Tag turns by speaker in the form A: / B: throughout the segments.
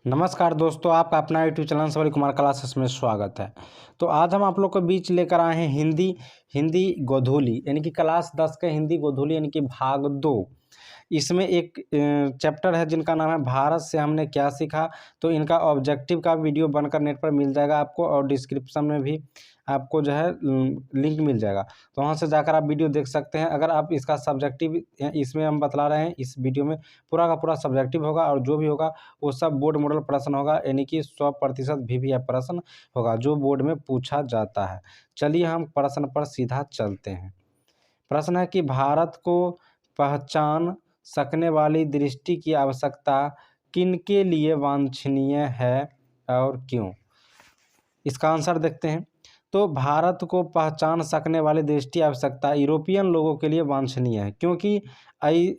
A: नमस्कार दोस्तों, आपका अपना यूट्यूब चैनल सवारी कुमार क्लासेस में स्वागत है। तो आज हम आप लोग के बीच लेकर आए हैं हिंदी हिंदी गोधूली यानी कि क्लास 10 के हिंदी गोधूली यानी कि भाग 2। इसमें एक चैप्टर है जिनका नाम है भारत से हमने क्या सीखा। तो इनका ऑब्जेक्टिव का वीडियो बनकर नेट पर मिल जाएगा आपको, और डिस्क्रिप्शन में भी आपको जो है लिंक मिल जाएगा। तो वहाँ से जाकर आप वीडियो देख सकते हैं। अगर आप इसका सब्जेक्टिव इसमें हम बतला रहे हैं, इस वीडियो में पूरा का पूरा सब्जेक्टिव होगा, और जो भी होगा वो सब बोर्ड मॉडल प्रश्न होगा, यानी कि 100% VVF प्रश्न होगा जो बोर्ड में पूछा जाता है। चलिए हम प्रश्न पर सीधा चलते हैं। प्रश्न है कि भारत को पहचान सकने वाली दृष्टि की आवश्यकता किनके लिए वांछनीय है और क्यों? इसका आंसर देखते हैं। तो भारत को पहचान सकने वाली दृष्टि आवश्यकता यूरोपियन लोगों के लिए वांछनीय है, क्योंकि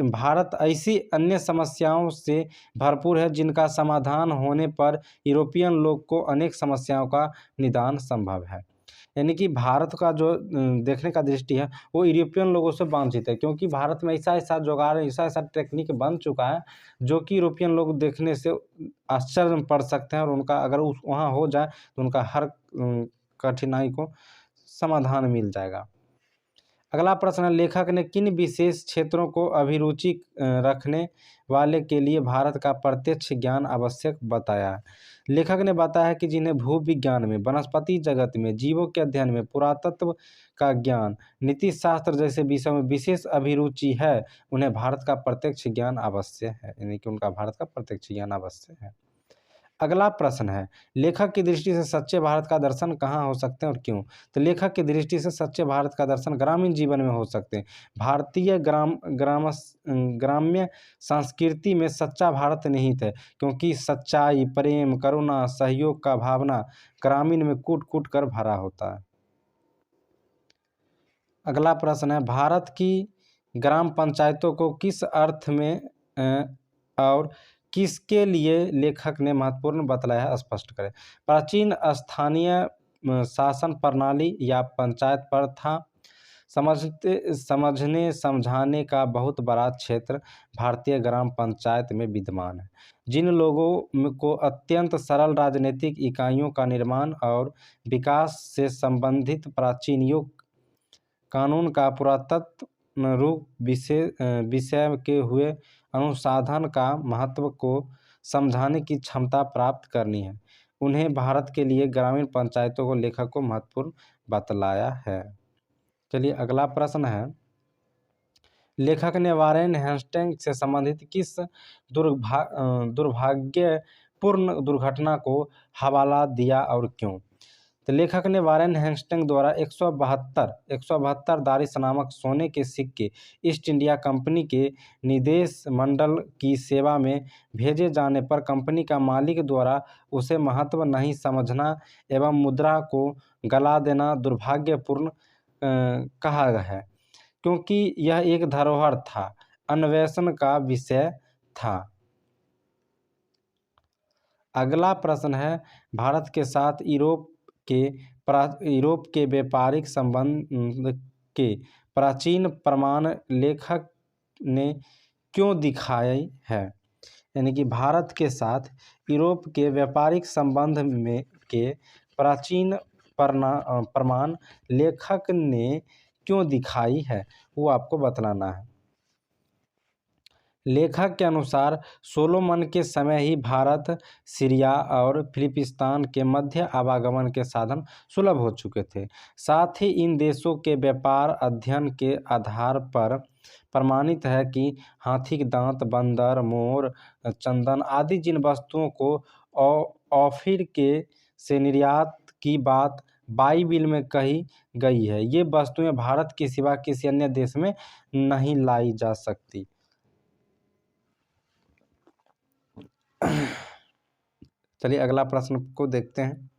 A: भारत ऐसी अन्य समस्याओं से भरपूर है जिनका समाधान होने पर यूरोपियन लोग को अनेक समस्याओं का निदान संभव है। यानी कि भारत का जो देखने का दृष्टि है वो यूरोपियन लोगों से वांछित है, क्योंकि भारत में ऐसा ऐसा जुगाड़, ऐसा ऐसा टेक्निक बन चुका है जो कि यूरोपियन लोग देखने से आश्चर्य में पड़ सकते हैं, और उनका अगर उस वहाँ हो जाए तो उनका हर कठिनाई को समाधान मिल जाएगा। अगला प्रश्न है, लेखक ने किन विशेष क्षेत्रों को अभिरुचि रखने वाले के लिए भारत का प्रत्यक्ष ज्ञान आवश्यक बताया है? लेखक ने बताया कि जिन्हें भूविज्ञान में, वनस्पति जगत में, जीवों के अध्ययन में, पुरातत्व का ज्ञान, नीति शास्त्र जैसे विषयों में विशेष अभिरुचि है, उन्हें भारत का प्रत्यक्ष ज्ञान आवश्यक है, यानी कि उनका भारत का प्रत्यक्ष ज्ञान आवश्यक है। अगला प्रश्न है, लेखक की दृष्टि से सच्चे भारत का दर्शन कहाँ हो सकते हैं और क्यों? तो लेखक की दृष्टि से सच्चे भारत का दर्शन ग्रामीण जीवन में हो सकते हैं। भारतीय ग्राम्य संस्कृति में सच्चा भारत निहित है, क्योंकि सच्चाई, प्रेम, करुणा, सहयोग का भावना ग्रामीण में कूट कूट कर भरा होता है। अगला प्रश्न है, भारत की ग्राम पंचायतों को किस अर्थ में और किसके लिए लेखक ने महत्वपूर्ण बतलाया है, स्पष्ट करें। प्राचीन स्थानीय शासन प्रणाली या पंचायत प्रथा समझने समझाने का बहुत बड़ा क्षेत्र भारतीय ग्राम पंचायत में विद्यमान है, जिन लोगों को अत्यंत सरल राजनीतिक इकाइयों का निर्माण और विकास से संबंधित प्राचीन युग कानून का पुरातत्व रूप विषय के हुए अनुसंधान का महत्व को समझाने की क्षमता प्राप्त करनी है, उन्हें भारत के लिए ग्रामीण पंचायतों को लेखक को महत्वपूर्ण बतलाया है। चलिए अगला प्रश्न है, लेखक ने वारेन हेस्टिंग से संबंधित किस दुर्भाग्यपूर्ण दुर्घटना को हवाला दिया और क्यों? तो लेखक ने वारेन हेस्टिंग द्वारा 172 दारिस नामक सोने के सिक्के ईस्ट इंडिया कंपनी के निदेश मंडल की सेवा में भेजे जाने पर कंपनी का मालिक द्वारा उसे महत्व नहीं समझना एवं मुद्रा को गला देना दुर्भाग्यपूर्ण कहा है, क्योंकि यह एक धरोहर था, अन्वेषण का विषय था। अगला प्रश्न है, भारत के साथ यूरोप के व्यापारिक संबंध के प्राचीन प्रमाण लेखक ने क्यों दिखाए हैं? यानी कि भारत के साथ यूरोप के व्यापारिक संबंध में के प्राचीन प्रमाण लेखक ने क्यों दिखाई है, वो आपको बतलाना है। लेखक के अनुसार सोलोमन के समय ही भारत, सीरिया और फिलिस्तीन के मध्य आवागमन के साधन सुलभ हो चुके थे। साथ ही इन देशों के व्यापार अध्ययन के आधार पर प्रमाणित है कि हाथी के दांत, बंदर, मोर, चंदन आदि जिन वस्तुओं को ऑफिर के से निर्यात की बात बाइबिल में कही गई है, ये वस्तुएं भारत के सिवा किसी अन्य देश में नहीं लाई जा सकती। चलिए अगला प्रश्न को देखते हैं।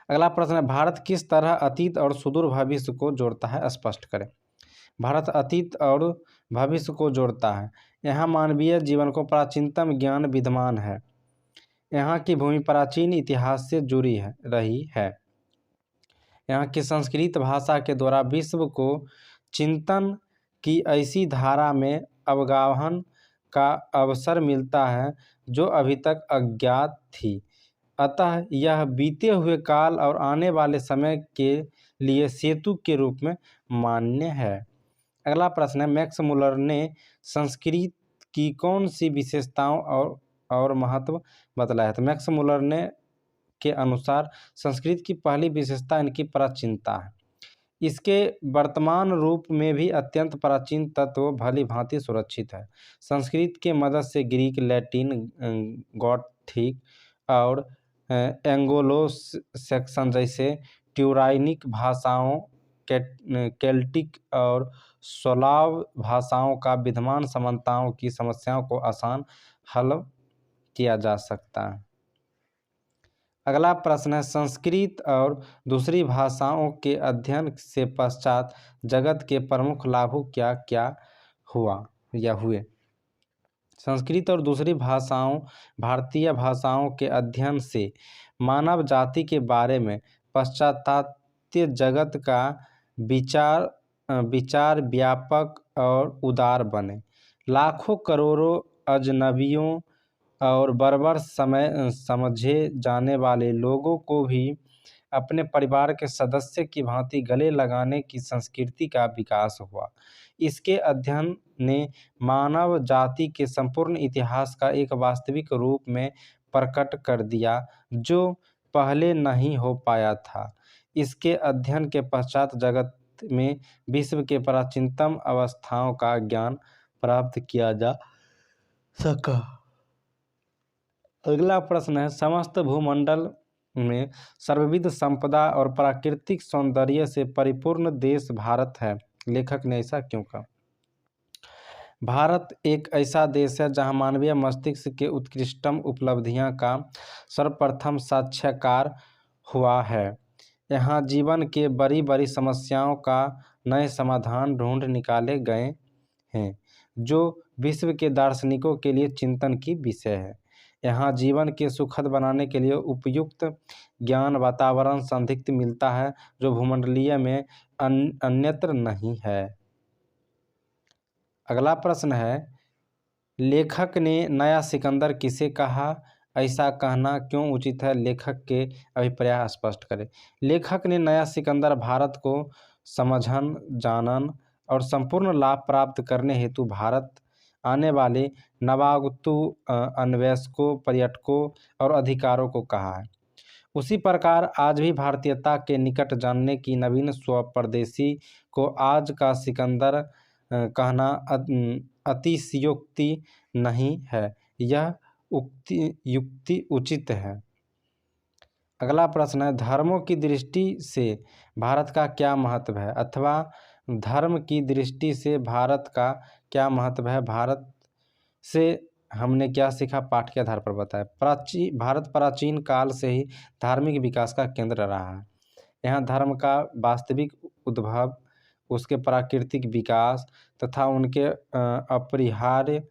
A: अगला प्रश्न है, भारत किस तरह अतीत और सुदूर भविष्य को जोड़ता है, स्पष्ट करें। भारत अतीत और भविष्य को जोड़ता है। यहाँ मानवीय जीवन को प्राचीनतम ज्ञान विद्यमान है। यहाँ की भूमि प्राचीन इतिहास से जुड़ी रही है। यहाँ की संस्कृत भाषा के द्वारा विश्व को चिंतन की ऐसी धारा में अवगाहन का अवसर मिलता है जो अभी तक अज्ञात थी। अतः यह बीते हुए काल और आने वाले समय के लिए सेतु के रूप में मान्य है। अगला प्रश्न है, मैक्स मुलर ने संस्कृत की कौन सी विशेषताओं और महत्व बतलाया है? तो मैक्स मुलर ने के अनुसार संस्कृत की पहली विशेषता इनकी प्राचीनता है। इसके वर्तमान रूप में भी अत्यंत प्राचीन तत्व भली भांति सुरक्षित है। संस्कृत के मदद से ग्रीक, लैटिन, गॉथिक और एंग्लो सेक्सन जैसे ट्यूरानिक भाषाओं, केल्टिक और स्लाव भाषाओं का विद्यमान समानताओं की समस्याओं को आसान हल किया जा सकता है। अगला प्रश्न है, संस्कृत और दूसरी भाषाओं के अध्ययन से पश्चात जगत के प्रमुख लाभों क्या क्या हुए? संस्कृत और दूसरी भाषाओं भारतीय भाषाओं के अध्ययन से मानव जाति के बारे में पाश्चात्य जगत का विचार व्यापक और उदार बने। लाखों करोड़ों अजनबियों और बर्बर समझे जाने वाले लोगों को भी अपने परिवार के सदस्य की भांति गले लगाने की संस्कृति का विकास हुआ। इसके अध्ययन ने मानव जाति के संपूर्ण इतिहास का एक वास्तविक रूप में प्रकट कर दिया जो पहले नहीं हो पाया था। इसके अध्ययन के पश्चात जगत में विश्व के प्राचीनतम अवस्थाओं का ज्ञान प्राप्त किया जा सका। अगला प्रश्न है, समस्त भूमंडल में सर्वविध संपदा और प्राकृतिक सौंदर्य से परिपूर्ण देश भारत है। लेखक ने ऐसा क्यों कहा? भारत एक ऐसा देश है जहां मानवीय मस्तिष्क के उत्कृष्टतम उपलब्धियां का सर्वप्रथम साक्षात्कार हुआ है। यहाँ जीवन के बड़ी बड़ी समस्याओं का नए समाधान ढूंढ निकाले गए हैं जो विश्व के दार्शनिकों के लिए चिंतन की विषय है। यहाँ जीवन के सुखद बनाने के लिए उपयुक्त ज्ञान वातावरण संदिग्ध मिलता है जो भूमंडलीय में अन्यत्र नहीं है। अगला प्रश्न है, लेखक ने नया सिकंदर किसे कहा? ऐसा कहना क्यों उचित है? लेखक के अभिप्राय स्पष्ट करें। लेखक ने नया सिकंदर भारत को समझन, जानन और संपूर्ण लाभ प्राप्त करने हेतु भारत आने वाले नवागतु अन्वेषकों, पर्यटकों और अधिकारों को कहा है। उसी प्रकार आज भी भारतीयता के निकट जानने की नवीन स्वप्रदेशी को आज का सिकंदर कहना अतिशयोक्ति नहीं है, यह युक्ति उचित है। अगला प्रश्न है, धर्मों की दृष्टि से भारत का क्या महत्व है? अथवा धर्म की दृष्टि से भारत का क्या महत्व है? भारत से हमने क्या सीखा? पाठ के आधार पर बताया। भारत प्राचीन काल से ही धार्मिक विकास का केंद्र रहा है। यहाँ धर्म का वास्तविक उद्भव, उसके प्राकृतिक विकास तथा उनके अपरिहार्य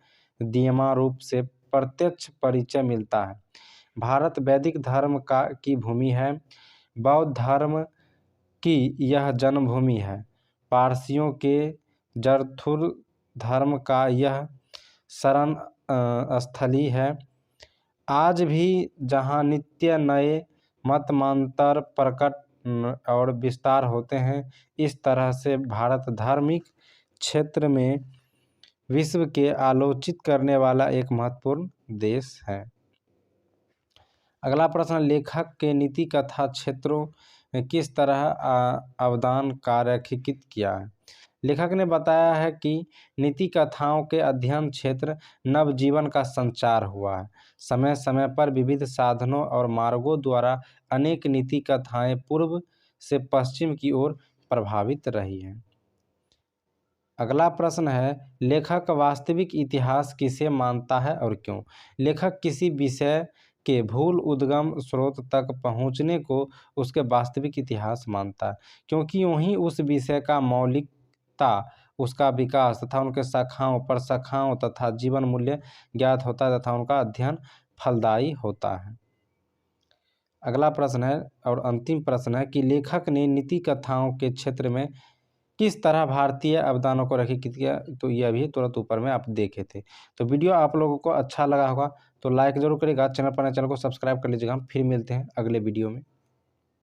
A: नियमारूप से प्रत्यक्ष परिचय मिलता है। भारत वैदिक धर्म की भूमि है। बौद्ध धर्म की यह जन्मभूमि है। पारसियों के जरथुल धर्म का यह शरण स्थली है। आज भी जहाँ नित्य नए मतमांतर प्रकट और विस्तार होते हैं, इस तरह से भारत धार्मिक क्षेत्र में विश्व के आलोचित करने वाला एक महत्वपूर्ण देश है। अगला प्रश्न, लेखक के नीति कथा क्षेत्रों में किस तरह अवदान कार्यान्वित किया है? लेखक ने बताया है कि नीति कथाओं के अध्ययन क्षेत्र नवजीवन का संचार हुआ है। समय समय पर विविध साधनों और मार्गों द्वारा अनेक नीति कथाएं पूर्व से पश्चिम की ओर प्रभावित रही हैं। अगला प्रश्न है, लेखक वास्तविक इतिहास किसे मानता है और क्यों? लेखक किसी विषय के भूल उद्गम स्रोत तक पहुँचने को उसके वास्तविक इतिहास मानता है, क्योंकि वहीं उस विषय का मौलिकता, उसका विकास तथा उनके शाखाओं, प्रशाखाओं तथा जीवन मूल्य ज्ञात होता है तथा उनका अध्ययन फलदायी होता है। अगला प्रश्न है और अंतिम प्रश्न है कि लेखक ने नीति कथाओं के क्षेत्र में किस तरह भारतीय अवदानों को रखी किया, तो ये अभी तुरंत ऊपर में आप देखे थे। तो वीडियो आप लोगों को अच्छा लगा होगा तो लाइक ज़रूर करिएगा, चैनल पर नए चैनल को सब्सक्राइब कर लीजिएगा। हम फिर मिलते हैं अगले वीडियो में।